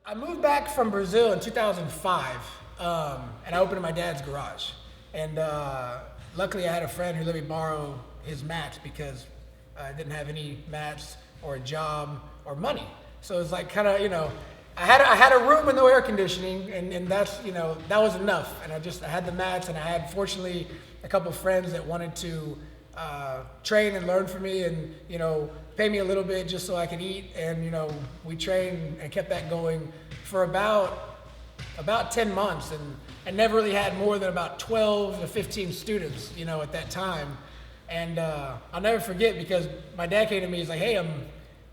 I moved back from Brazil in 2005, and I opened in my dad's garage. And luckily, I had a friend who let me borrow his mats because I didn't have any mats or a job or money. So it was like kind of, I had a room with no air conditioning, and that's, that was enough. And I had the mats, and I had, fortunately, a couple of friends that wanted to train and learn from me and, pay me a little bit just so I could eat. And, we trained and kept that going for about 10 months and never really had more than about 12 to 15 students, at that time. And I'll never forget because my dad came to me, he's like, hey,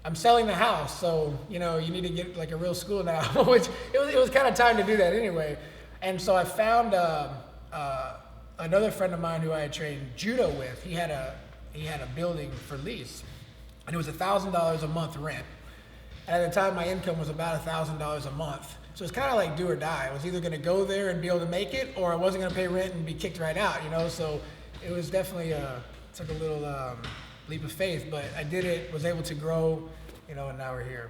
I'm selling the house, so, you need to get like a real school now, which it was kind of time to do that anyway. And so I found another friend of mine who I had trained judo with. He had a building for lease, and it was $1,000 a month rent. And at the time, my income was about $1,000 a month. So it's kind of like do or die. I was either going to go there and be able to make it, or I wasn't going to pay rent and be kicked right out, So it was definitely took a little leap of faith, but I did it, was able to grow, and now we're here.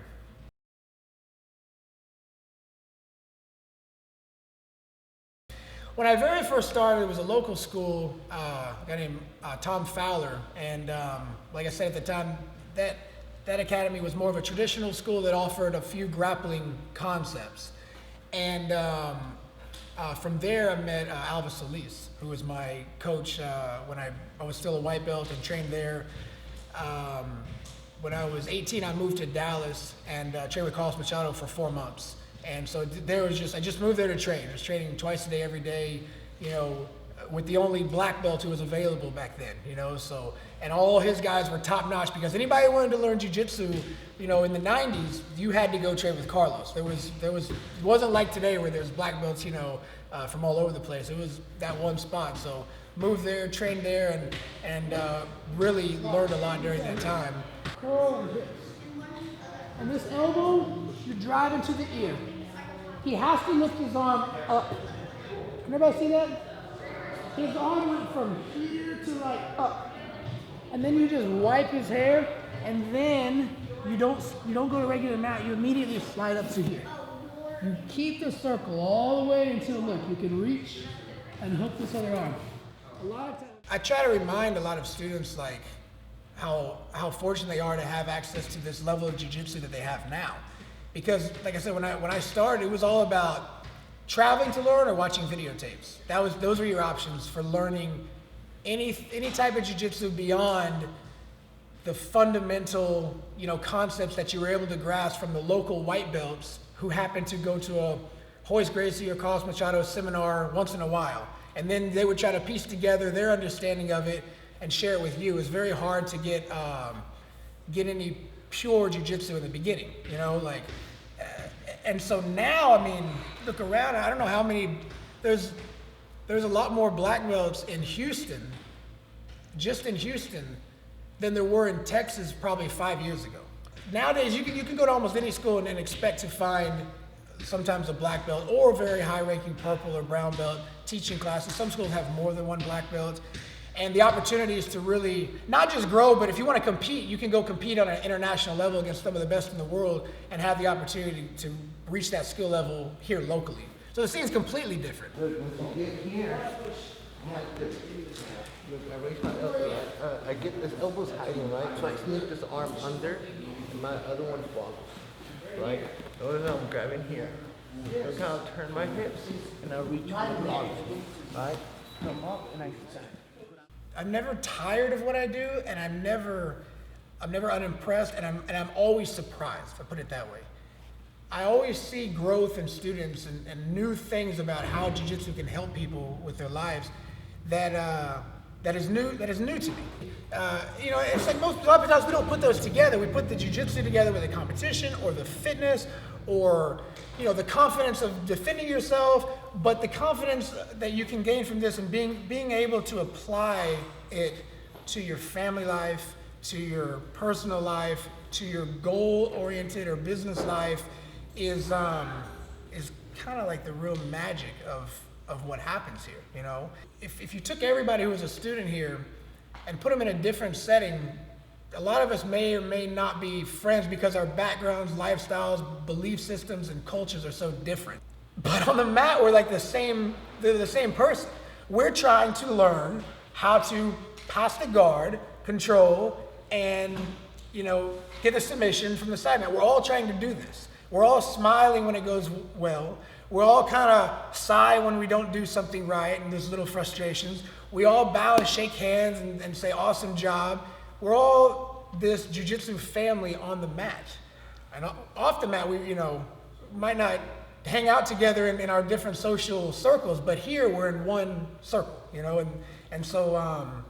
When I very first started, it was a local school, a guy named Tom Fowler, and like I said at the time, that academy was more of a traditional school that offered a few grappling concepts. And from there, I met Alva Solis, who was my coach when I was still a white belt and trained there. When I was 18, I moved to Dallas and trained with Carlos Machado for 4 months. And so I just moved there to train. I was training twice a day, every day, with the only black belt who was available back then, so, and all his guys were top notch because anybody who wanted to learn jiu-jitsu, in the 90s, you had to go train with Carlos. It wasn't like today where there's black belts, from all over the place. It was that one spot. So moved there, trained there, and really learned a lot during that time. Curl and hips. And this elbow, you drive into the ear. He has to lift his arm up. Can everybody see that? His arm went from here to like up. And then you just wipe his hair, and then you don't go to regular mat, you immediately slide up to here. You keep the circle all the way until, look, you can reach and hook this other arm. A lot of times, I try to remind a lot of students like how fortunate they are to have access to this level of jiu-jitsu that they have now. Because, like I said, when I started, it was all about traveling to learn or watching videotapes. Those were your options for learning any type of jiu-jitsu beyond the fundamental, concepts that you were able to grasp from the local white belts who happened to go to a Royce Gracie or Carlos Machado seminar once in a while. And then they would try to piece together their understanding of it and share it with you. It was very hard to get any pure jiu-jitsu in the beginning, and so now, look around, I don't know how many, there's a lot more black belts in Houston, just in Houston, than there were in Texas probably 5 years ago. Nowadays, you can go to almost any school and expect to find sometimes a black belt or a very high-ranking purple or brown belt teaching classes. Some schools have more than one black belt. And the opportunity is to really not just grow, but if you want to compete, you can go compete on an international level against some of the best in the world and have the opportunity to reach that skill level here locally. So the scene's completely different. Look, when you get here, I'm like this. Look, I raise my elbow. I get this elbow's hiding, right? So I sneak this arm under, and my other one follows, right? Notice I'm grabbing here. Look how I turn my hips, and I reach my arms, right? Come up, and I stack. I'm never tired of what I do, and I'm never unimpressed, and I'm always surprised, if I put it that way. I always see growth in students and new things about how jiu-jitsu can help people with their lives that is new to me. It's like a lot of times we don't put those together. We put the jiu-jitsu together with the competition or the fitness or the confidence of defending yourself, but the confidence that you can gain from this and being able to apply it to your family life, to your personal life, to your goal-oriented or business life is kind of like the real magic of what happens here. If you took everybody who was a student here and put them in a different setting, a lot of us may or may not be friends because our backgrounds, lifestyles, belief systems, and cultures are so different. But on the mat, we're like they're the same person. We're trying to learn how to pass the guard, control, and, get a submission from the side mat. We're all trying to do this. We're all smiling when it goes well. We're all kind of sigh when we don't do something right and there's little frustrations. We all bow and shake hands and say, awesome job. We're all this jiu-jitsu family on the mat. And off the mat, we, might not hang out together in our different social circles, but here we're in one circle, and so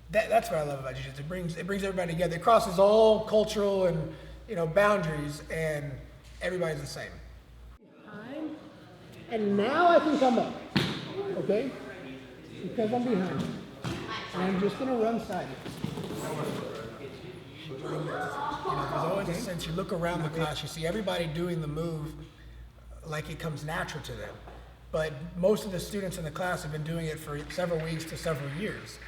that's what I love about jiu-jitsu. It brings everybody together. It crosses all cultural and boundaries, and everybody's the same. And now I can come up, okay? Because I'm behind. And I'm just gonna run sideways. There's always a sense, you look around the class, you see everybody doing the move like it comes natural to them. But most of the students in the class have been doing it for several weeks to several years.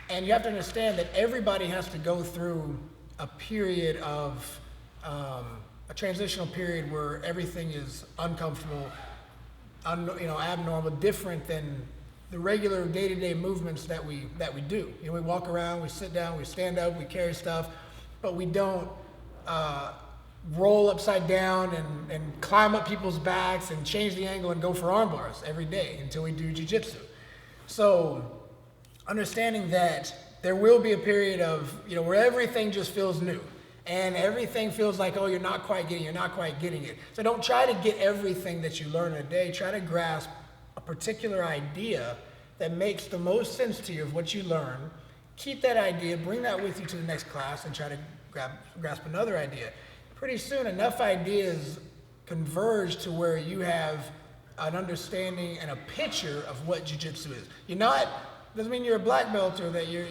And you have to understand that everybody has to go through a period of, a transitional period where everything is uncomfortable, abnormal, different than the regular day-to-day movements that we do. We walk around, we sit down, we stand up, we carry stuff, but we don't roll upside down and climb up people's backs and change the angle and go for arm bars every day until we do jiu-jitsu. So understanding that there will be a period of, where everything just feels new and everything feels like, oh, you're not quite getting it. So don't try to get everything that you learn in a day. Try to grasp a particular idea that makes the most sense to you of what you learn. Keep that idea, bring that with you to the next class, and try to grasp another idea. Pretty soon, enough ideas converge to where you have an understanding and a picture of what jiu-jitsu is. Doesn't mean you're a black belt or that you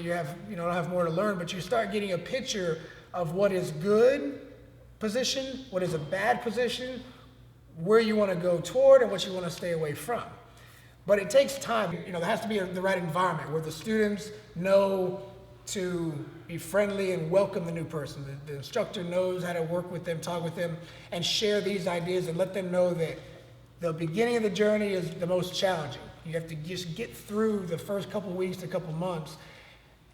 don't have more to learn, but you start getting a picture of what is good position, what is a bad position, where you want to go toward, and what you want to stay away from. But it takes time. There has to be the right environment where the students know to be friendly and welcome the new person. The instructor knows how to work with them, talk with them, and share these ideas and let them know that the beginning of the journey is the most challenging. You have to just get through the first couple weeks to couple months,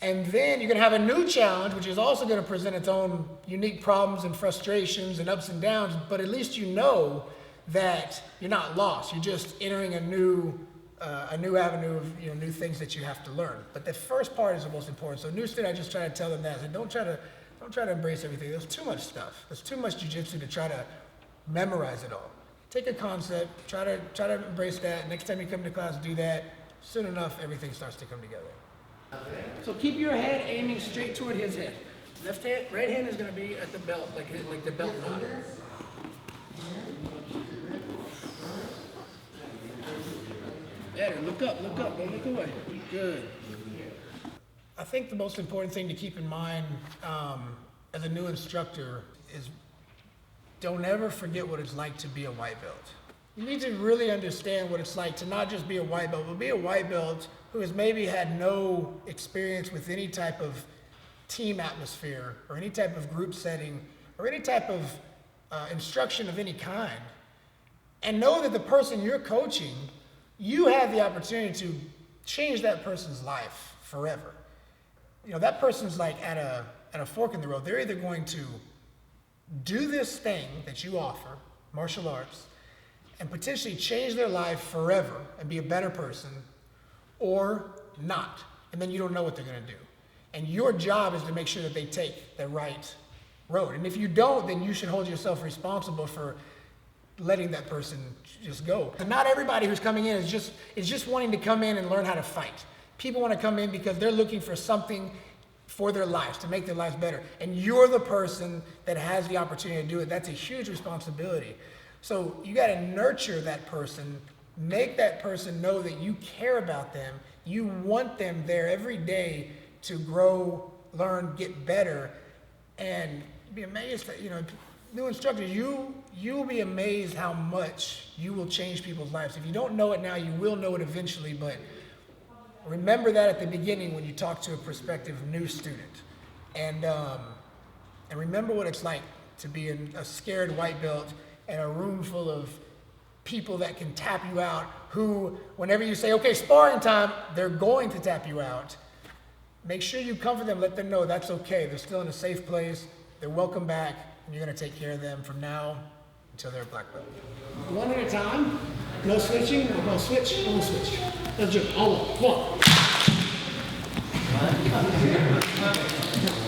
and then you're going to have a new challenge, which is also going to present its own unique problems and frustrations and ups and downs, but at least you know that you're not lost. You're just entering a new avenue of new things that you have to learn. But the first part is the most important. So new student, I just try to tell them that. I said, don't try to embrace everything. There's too much stuff. There's too much jiu-jitsu to try to memorize it all. Take a concept, try to embrace that. Next time you come to class, do that. Soon enough, everything starts to come together. So keep your head aiming straight toward his head. Left hand, right hand is going to be at the belt, like the belt knot. Better. Look up. Don't look away. Good. I think the most important thing to keep in mind as a new instructor is don't ever forget what it's like to be a white belt. You need to really understand what it's like to not just be a white belt, but be a white belt who has maybe had no experience with any type of team atmosphere or any type of group setting or any type of instruction of any kind. And know that the person you're coaching, you have the opportunity to change that person's life forever. That person's like at a fork in the road. They're either going to do this thing that you offer, martial arts, and potentially change their life forever and be a better person, or not. And then you don't know what they're going to do. And your job is to make sure that they take the right road. And if you don't, then you should hold yourself responsible for letting that person just go. And not everybody who's coming in is just wanting to come in and learn how to fight. People want to come in because they're looking for something for their lives, to make their lives better. And you're the person that has the opportunity to do it. That's a huge responsibility. So you got to nurture that person, make that person know that you care about them. You want them there every day to grow, learn, get better, and be amazed that, new instructors, you'll be amazed how much you will change people's lives. If you don't know it now, you will know it eventually, but remember that at the beginning when you talk to a prospective new student. And And remember what it's like to be in a scared white belt and a room full of people that can tap you out, who, whenever you say, okay, sparring time, they're going to tap you out. Make sure you comfort them, let them know that's okay. They're still in a safe place. They're welcome back, and you're going to take care of them from now until they're a black belt. One at a time, no switching, we're going to switch, we'll switch. Let's do it, all of them, come on.